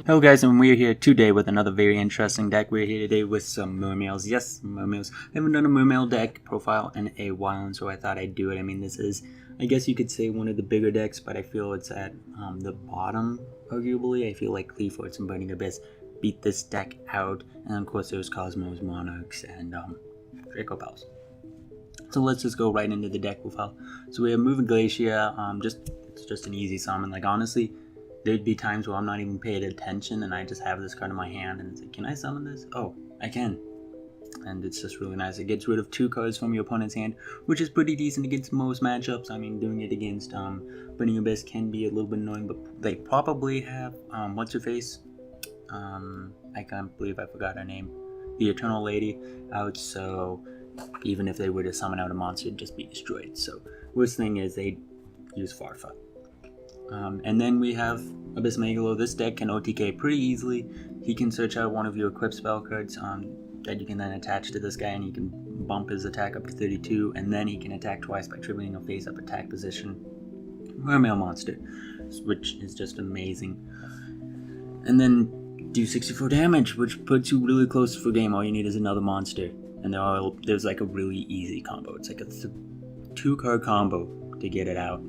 Hello guys, and we're here today with another very interesting deck. We're here today with some Mermails. Yes, Mermails. I haven't done a Mermail deck profile in a while, and so I thought I'd do it. I mean, this is, I guess you could say, one of the bigger decks, but I feel it's at the bottom, arguably. I feel like Cleaforts and Burning Abyss beat this deck out, and of course there's Cosmos, Monarchs, and Draco Pals. So let's just go right into the deck profile. So we have Moving Glacier. It's just an easy summon. Like, honestly, there'd be times where I'm not even paying attention and I just have this card in my hand and it's like, can I summon this? Oh, I can. And it's just really nice. It gets rid of 2 cards from your opponent's hand, which is pretty decent against most matchups. I mean, doing it against Burning Abyss can be a little bit annoying, but they probably have, what's-her-face? I can't believe I forgot her name. The Eternal Lady out, so even if they were to summon out a monster, it'd just be destroyed. So, worst thing is they use Farfa. And then we have Abyss Megalo. This deck can OTK pretty easily. He can search out one of your equipped spell cards that you can then attach to this guy, and you can bump his attack up to 32, and then he can attack twice by tripling a face-up attack position Mermail monster, which is just amazing. And then do 64 damage, which puts you really close for game. All you need is another monster, and there's like a really easy combo. It's like a 2-card combo to get it out.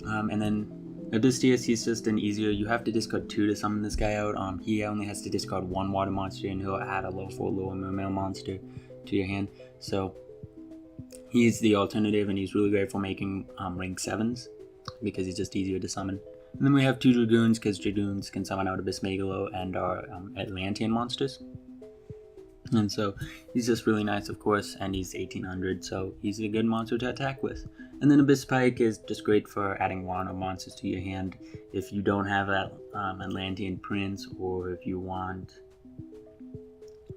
And then Odysseus, he's just an easier, you have to discard 2 to summon this guy out. He only has to discard 1 water monster and he'll add a level 4 lower Mermail monster to your hand. So he's the alternative and he's really great for making rank 7s because he's just easier to summon. And then we have 2 Dragoons because Dragoons can summon out Abyss Megalo and our Atlantean monsters. And so he's just really nice, of course, and he's 1800, so he's a good monster to attack with. And then Abyss Pike is just great for adding water monsters to your hand if you don't have that Atlantean Prince, or if you want,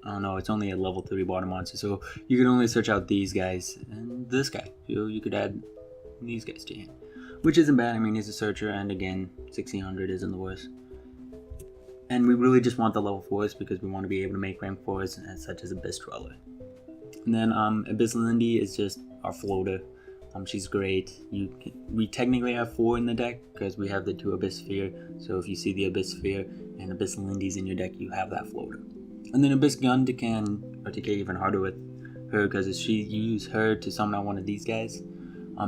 I don't know, it's only a level 3 water monster, so you can only search out these guys and this guy. You could add these guys to your hand, which isn't bad. I mean, he's a searcher, and again, 1600 isn't the worst. And we really just want the level 4s because we want to be able to make rank 4s such as Abyss Dweller. And then Abyss Lindy is just our floater. She's great. We technically have 4 in the deck because we have the 2 Abyss Sphere. So if you see the Abyss Sphere and Abyss Lindy's in your deck, you have that floater. And then Abyss Gun can OTK even harder with her because if you use her to summon out one of these guys,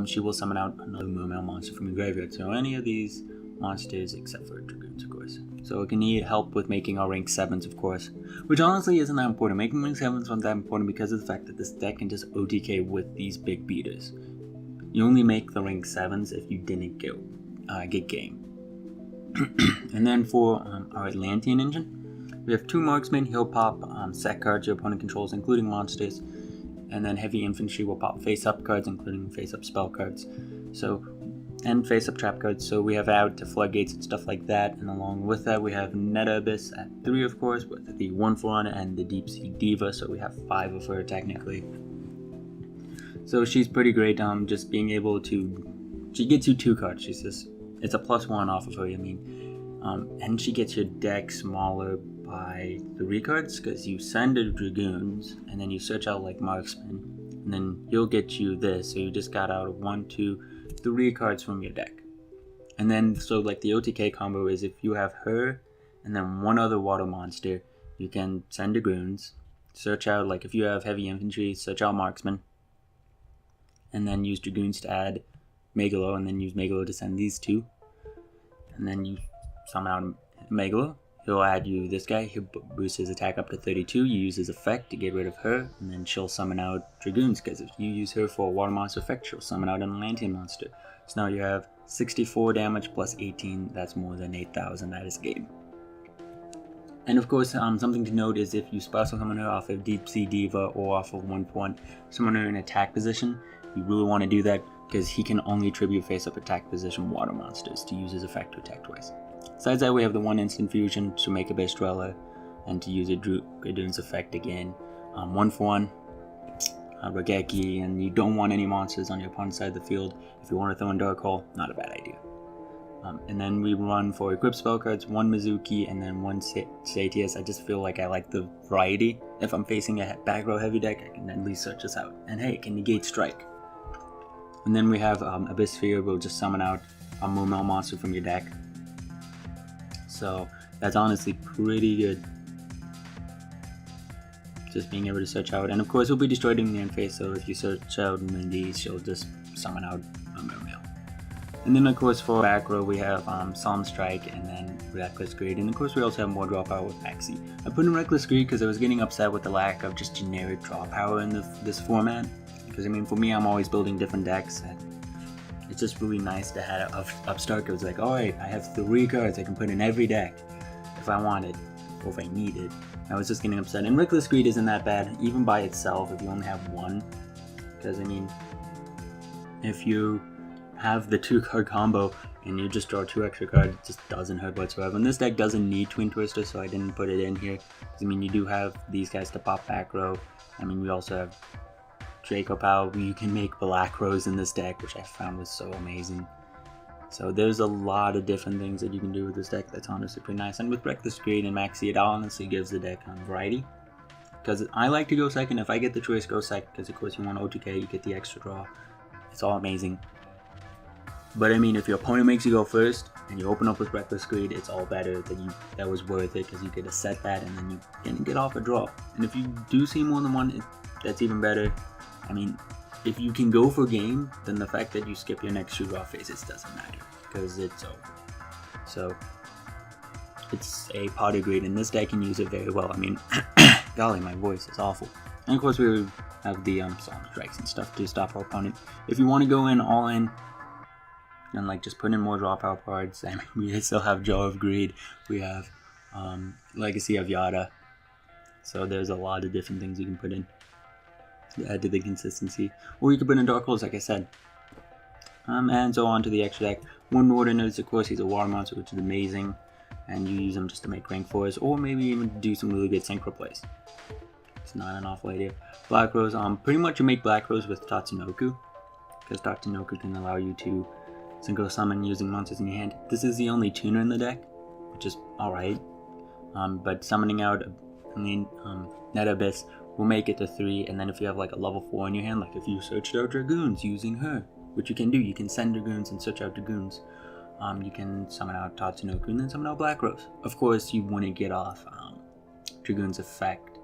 she will summon out another Mermail monster from your graveyard. So any of these monsters except for Dragoons, of course. So it can need help with making our rank 7s, of course, which honestly isn't that important. Making rank 7s isn't that important because of the fact that this deck can just OTK with these big beaters. You only make the rank 7s if you didn't get game. And then for our Atlantean engine, we have 2 Marksmen. He'll pop set cards your opponent controls, including monsters, and then Heavy Infantry will pop face-up cards, including face-up spell cards. So, and face-up trap cards, so we have out to Floodgates and stuff like that, and along with that we have Netta Abyss at 3, of course, with the 1/4 and the Deep Sea Diva, so we have 5 of her technically. So she's pretty great, just being able to, she gets you 2 cards, it's a +1 off of her, I mean, and she gets your deck smaller by 3 cards, because you send a Dragoons, and then you search out like Marksman, and then he'll get you this, so you just got out 1, 2, 3 cards from your deck. And then, so like the OTK combo is if you have her and then 1 other water monster, you can send Dragoons, search out, like if you have Heavy Infantry, search out Marksman, and then use Dragoons to add Megalo, and then use Megalo to send these 2. And then you summon out Megalo, he'll add you this guy, he'll boost his attack up to 32, you use his effect to get rid of her, and then she'll summon out Dragoons, because if you use her for a water monster effect, she'll summon out an Atlantean monster. So now you have 64 damage plus 18, that's more than 8,000, that is game. And of course, something to note is if you special summon her off of Deep Sea Diva or off of 1/1, summon her in attack position, you really want to do that because he can only tribute face-up attack position water monsters to use his effect to attack twice. Besides that, we have the 1 instant fusion to make Abyss Dweller and to use a Dragoon's effect again. 1/1, Rageki, and you don't want any monsters on your opponent's side of the field. If you want to throw in Dark Hole, not a bad idea. And then we run for equipped spell cards, 1 Mizuki and then 1 Satius. I just feel like I like the variety. If I'm facing a back row heavy deck, I can at least search this out. And hey, it can negate strike. And then we have Abyss Sphere, we'll just summon out a Mermail monster from your deck. So That's honestly pretty good. Just being able to search out, and of course we'll be destroyed in the end phase, so if you search out Mindy, she'll just summon out a Mermail. And then of course for back row we have Psalm Strike and then Reckless Greed, and of course we also have more draw power with Maxi. I put in Reckless Greed because I was getting upset with the lack of just generic draw power in this format, because I mean for me I'm always building different decks, and it's just really nice to have Upstart because like, alright, I have 3 cards I can put in every deck if I wanted, or if I needed. I was just getting upset, and Reckless Greed isn't that bad, even by itself, if you only have 1. Because, I mean, if you have the 2-card combo, and you just draw 2 extra cards, it just doesn't hurt whatsoever. And this deck doesn't need Twin Twister, so I didn't put it in here. Because, I mean, you do have these guys to pop back row. I mean, we also have Draco Pow. You can make Black Rose in this deck, which I found was so amazing. So there's a lot of different things that you can do with this deck that's honestly pretty nice. And with Reckless Greed and Maxi, it honestly gives the deck variety. Because I like to go second. If I get the choice, go second. Because of course you want OTK, you get the extra draw. It's all amazing. But I mean, if your opponent makes you go first, and you open up with Reckless Greed, it's all better. That was worth it, because you get to set that, and then you can get off a draw. And if you do see more than one, that's even better. I mean, if you can go for game, then the fact that you skip your next 2 draw phases doesn't matter, because it's over. So, it's a Potter Grade, and this deck can use it very well. I mean, golly, my voice is awful. And of course, we have the Psalm Strikes and stuff to stop our opponent. If you want to go in all in, and like just put in more draw power cards, I mean, we still have Jaw of Greed, we have Legacy of Yada. So there's a lot of different things you can put in to add to the consistency. Or you could put in Dark Holes, like I said. And so on to the extra deck. One Warden is, of course, he's a water monster, which is amazing. And you use him just to make rank 4s, or maybe even do some really good synchro plays. It's not an awful idea. Black Rose, pretty much you make Black Rose with Tatsunoko, because Tatsunoko can allow you to synchro summon using monsters in your hand. This is the only tuner in the deck, which is alright. But summoning out, Net Abyss will make it to 3, and then if you have like a level 4 in your hand, like if you searched out Dragoons using her, which you can do, you can send Dragoons and search out Dragoons. You can summon out Tatsunoko and then summon out Black Rose. Of course, you wouldn't get off Dragoon's effect.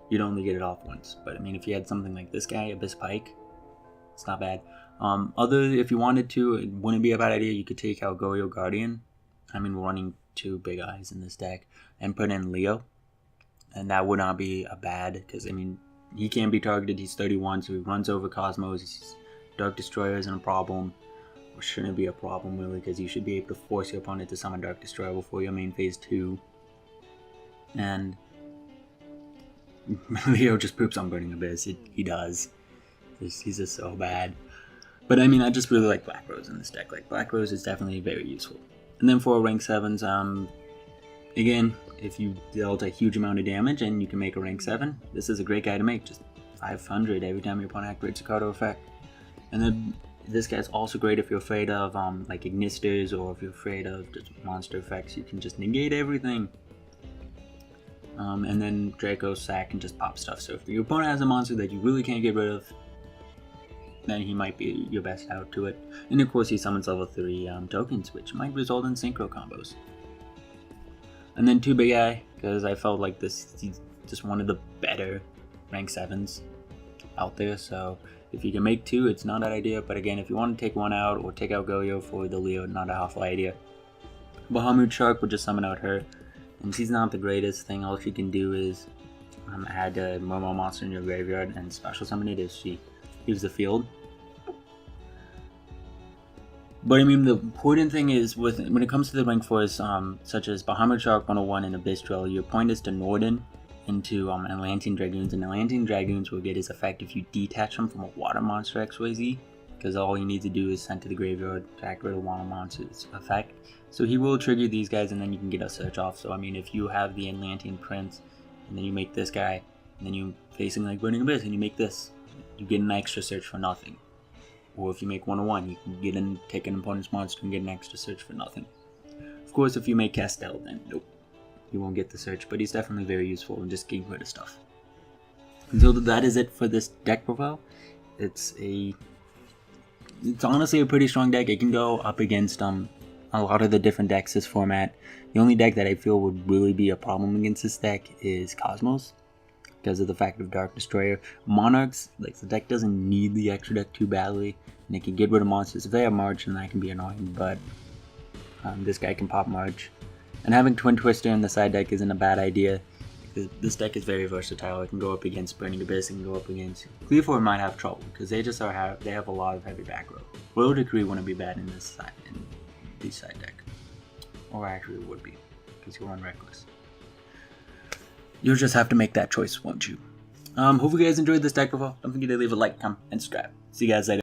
You'd only get it off once. But I mean, if you had something like this guy, Abyss Pike, it's not bad. If you wanted to, it wouldn't be a bad idea. You could take out Goyo Guardian. I mean, we're running 2 big eyes in this deck, and put in Leo. And that would not be a bad, because I mean, he can't be targeted. He's 31, so he runs over Cosmos. Dark Destroyer isn't a problem, or shouldn't be a problem really, because you should be able to force your opponent to summon Dark Destroyer before your main phase 2. And Leo just poops on Burning Abyss. He does. He's just so bad. But I mean, I just really like Black Rose in this deck. Like, Black Rose is definitely very useful. And then for rank 7s, again, if you dealt a huge amount of damage and you can make a rank 7, this is a great guy to make. Just 500 every time your opponent activates a card or effect. And then this guy's also great if you're afraid of like Ignisters, or if you're afraid of just monster effects. You can just negate everything. And then Draco Sack can just pop stuff. So if your opponent has a monster that you really can't get rid of, then he might be your best out to it. And of course he summons level 3 tokens, which might result in synchro combos. And then 2 Big Eye, because I felt like he's just one of the better rank 7s out there. So if you can make 2, it's not that idea. But again, if you want to take 1 out, or take out Goyo for the Leo, not a awful idea. Bahamut Shark will just summon out her. And she's not the greatest thing. All she can do is add a Mermail monster in your graveyard and special summon it if she leaves the field. But I mean, the important thing is, when it comes to the rank 4s, such as Bahamut Shark 101 and Abyss Drill, your point is to Norden into Atlantean Dragoons, and Atlantean Dragoons will get his effect if you detach them from a water monster XYZ, because all you need to do is send to the graveyard to activate a water monster's effect. So he will trigger these guys, and then you can get a search off. So I mean, if you have the Atlantean Prince, and then you make this guy, and then you facing like Burning Abyss, and you make this, you get an extra search for nothing. Or if you make 101, you can take an opponent's monster and get an extra search for nothing. Of course, if you make Castel, then nope, you won't get the search, but he's definitely very useful in just getting rid of stuff. And so that is it for this deck profile. It's honestly a pretty strong deck. It can go up against a lot of the different decks this format. The only deck that I feel would really be a problem against this deck is Cosmos, because of the fact of Dark Destroyer. Monarchs, like, the deck doesn't need the extra deck too badly, and it can get rid of monsters. If they have March, then that can be annoying, but this guy can pop March. And having Twin Twister in the side deck isn't a bad idea, because this deck is very versatile. It can go up against Burning Abyss, it can go up against... Clearform might have trouble, because they just they have a lot of heavy back row. Will Decree wouldn't be bad in this side deck. Or actually it would be, because he'll run Reckless. You'll just have to make that choice, won't you? Hope you guys enjoyed this deck profile. Don't forget to leave a like, comment, and subscribe. See you guys later.